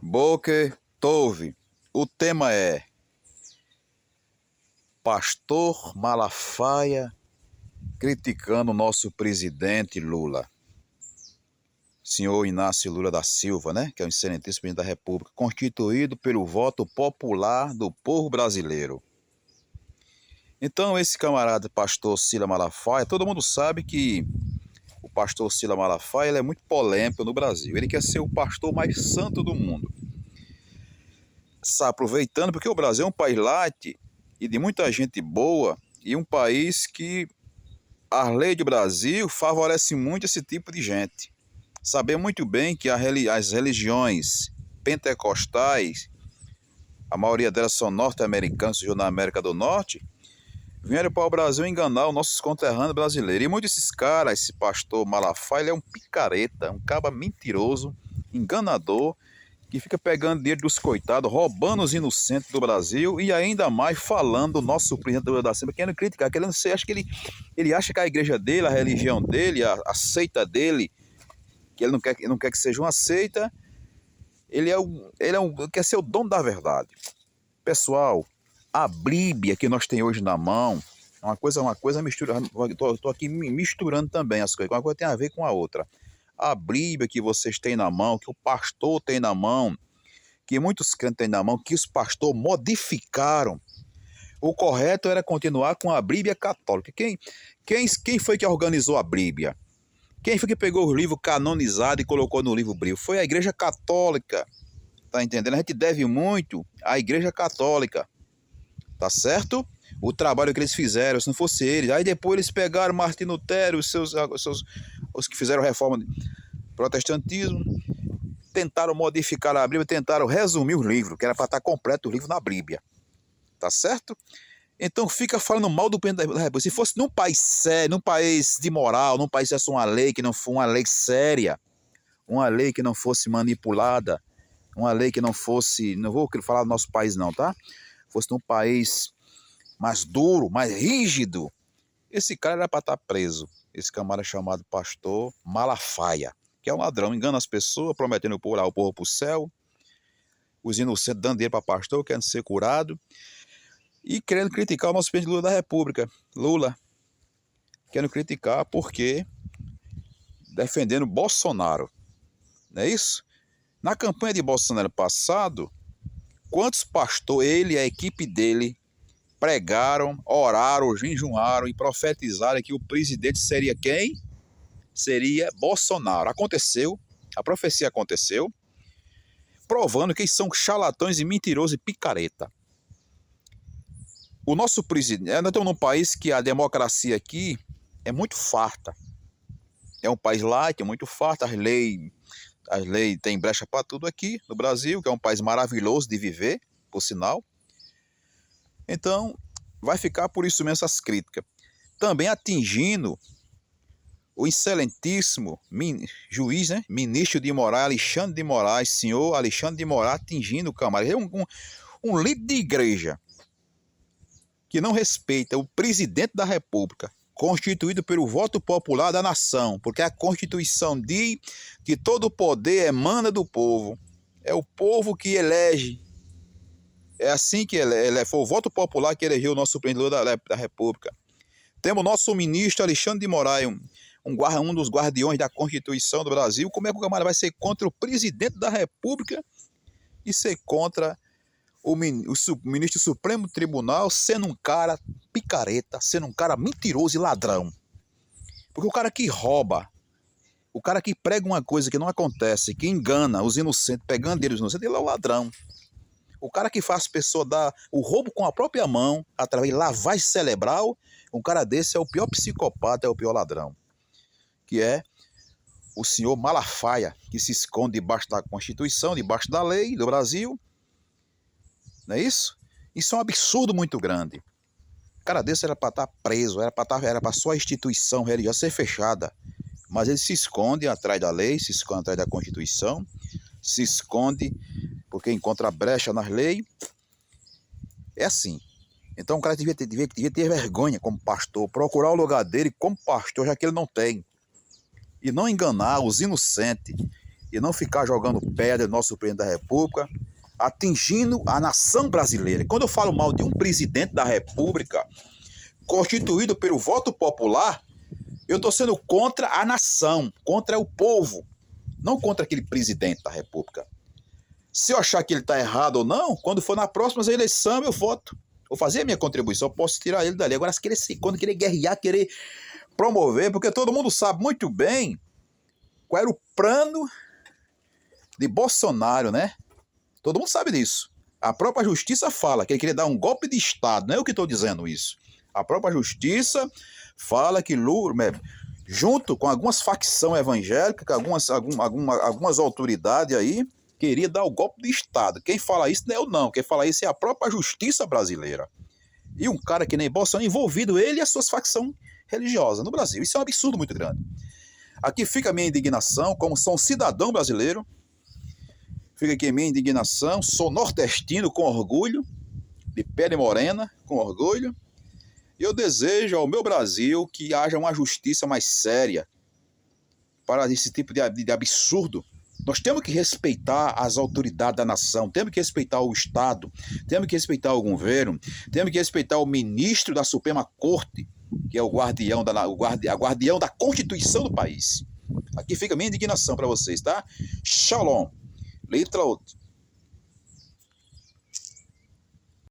Boker Tove. O tema é Pastor Malafaia criticando o nosso presidente Lula. Senhor Inácio Lula da Silva, né? Que é o excelentíssimo presidente da República, constituído pelo voto popular do povo brasileiro. Então, esse camarada, pastor Cila Malafaia, todo mundo sabe que o pastor Cila Malafaia ele é muito polêmico no Brasil. Ele quer ser o pastor mais santo do mundo. Está aproveitando porque o Brasil é um país light e de muita gente boa e um país que a lei do Brasil favorece muito esse tipo de gente. Saber muito bem que as religiões pentecostais, a maioria delas são norte-americanas, surgiu na América do Norte, vieram para o Brasil enganar os nossos conterrâneos brasileiros. E muitos desses caras, esse pastor Malafaia, ele é um picareta, um cabra mentiroso, enganador, que fica pegando dinheiro dos coitados, roubando os inocentes do Brasil e ainda mais falando do nosso presidente Lula da Silva, querendo criticar, querendo ser, acho que ele acha que a igreja dele, a religião dele, a seita dele, que ele não quer que seja uma seita, ele quer ser o dono da verdade. Pessoal, a Bíblia que nós temos hoje na mão, uma coisa misturando, estou aqui misturando também as coisas, uma coisa tem a ver com a outra. A Bíblia que vocês têm na mão, que o pastor tem na mão, que muitos crentes têm na mão, que os pastores modificaram. O correto era continuar com a Bíblia católica. Quem foi que organizou a Bíblia? Quem foi que pegou os livros canonizados e colocou no livro bíblico? Foi a Igreja Católica. Tá entendendo? A gente deve muito à Igreja Católica. Tá certo? O trabalho que eles fizeram, se não fosse eles. Aí depois eles pegaram Martim Lutero, os que fizeram reforma do protestantismo, tentaram modificar a Bíblia, tentaram resumir os livros, que era para estar completo o livro na Bíblia. Tá certo? Então fica falando mal do presidente da República. Se fosse num país sério, num país de moral, num país que fosse uma lei que não fosse uma lei séria, uma lei que não fosse manipulada, uma lei que não fosse, não vou falar do nosso país não, tá? Fosse num país mais duro, mais rígido, esse cara era para estar preso. Esse camarada chamado pastor Malafaia, que é um ladrão, engana as pessoas, prometendo pular o povo para o céu, os inocentes dando dinheiro para pastor, querendo ser curado, e querendo criticar o nosso presidente Lula da República. Lula, querendo criticar porque defendendo Bolsonaro, não é isso? Na campanha de Bolsonaro passado, quantos pastores ele e a equipe dele pregaram, oraram, jejuaram e profetizaram que o presidente seria quem? Seria Bolsonaro. Aconteceu, a profecia aconteceu, provando que eles são charlatões e mentirosos e picareta. O nosso presidente, nós estamos num país que a democracia aqui é muito farta. É um país light, é muito farta, as leis têm brecha para tudo aqui no Brasil, que é um país maravilhoso de viver, por sinal. Então, vai ficar por isso mesmo essas críticas. Também atingindo o excelentíssimo juiz, né? Ministro de Moraes, Alexandre de Moraes, senhor Alexandre de Moraes, atingindo o camarada. É um líder de igreja que não respeita o presidente da República, constituído pelo voto popular da nação, porque a Constituição diz que todo o poder emana do povo. É o povo que elege. É assim que foi o voto popular que elegeu o nosso presidente da República. Temos o nosso ministro Alexandre de Moraes, um dos guardiões da Constituição do Brasil. Como é que o camarada vai ser contra o presidente da República e ser contra o ministro do Supremo Tribunal, sendo um cara picareta, sendo um cara mentiroso e ladrão? Porque o cara que rouba, o cara que prega uma coisa que não acontece, que engana os inocentes, pegando dinheiro dos inocentes, ele é o ladrão. O cara que faz a pessoa dar o roubo com a própria mão, através de lavagem cerebral, um cara desse é o pior psicopata, é o pior ladrão. Que é o senhor Malafaia, que se esconde debaixo da Constituição, debaixo da lei do Brasil. Não é isso? Isso é um absurdo muito grande. O cara desse era para estar preso, era para sua instituição religiosa ser fechada. Mas ele se esconde atrás da lei, se esconde atrás da Constituição, se esconde porque encontra brecha nas leis. É assim. Então o cara devia ter vergonha como pastor, procurar o lugar dele como pastor, já que ele não tem. E não enganar os inocentes. e não ficar jogando pedra no nosso presidente da República, atingindo a nação brasileira. E quando eu falo mal de um presidente da República constituído pelo voto popular, eu estou sendo contra a nação, contra o povo, não contra aquele presidente da República. Se eu achar que ele está errado ou não, quando for na próxima eleição eu voto. Vou fazer a minha contribuição, eu posso tirar ele dali. Agora, quando querer guerrear, querer promover, porque todo mundo sabe muito bem qual era o plano de Bolsonaro, né? Todo mundo sabe disso. A própria justiça fala que ele queria dar um golpe de Estado, não é eu que estou dizendo isso. A própria justiça fala que Lula, junto com algumas facções evangélicas, algumas autoridades aí, queria dar o golpe de Estado. Quem fala isso não é eu não, quem fala isso é a própria justiça brasileira. E um cara que nem Bolsonaro envolvido, ele e as suas facções religiosas no Brasil. Isso é um absurdo muito grande. Aqui fica a minha indignação, como sou um cidadão brasileiro, fica aqui a minha indignação, sou nordestino com orgulho, de pele morena, com orgulho, e eu desejo ao meu Brasil que haja uma justiça mais séria para esse tipo de absurdo. Nós temos que respeitar as autoridades da nação, temos que respeitar o Estado, temos que respeitar o governo, temos que respeitar o ministro da Suprema Corte, que é o guardião da Constituição do país. Aqui fica a minha indignação para vocês, tá? Shalom. Letra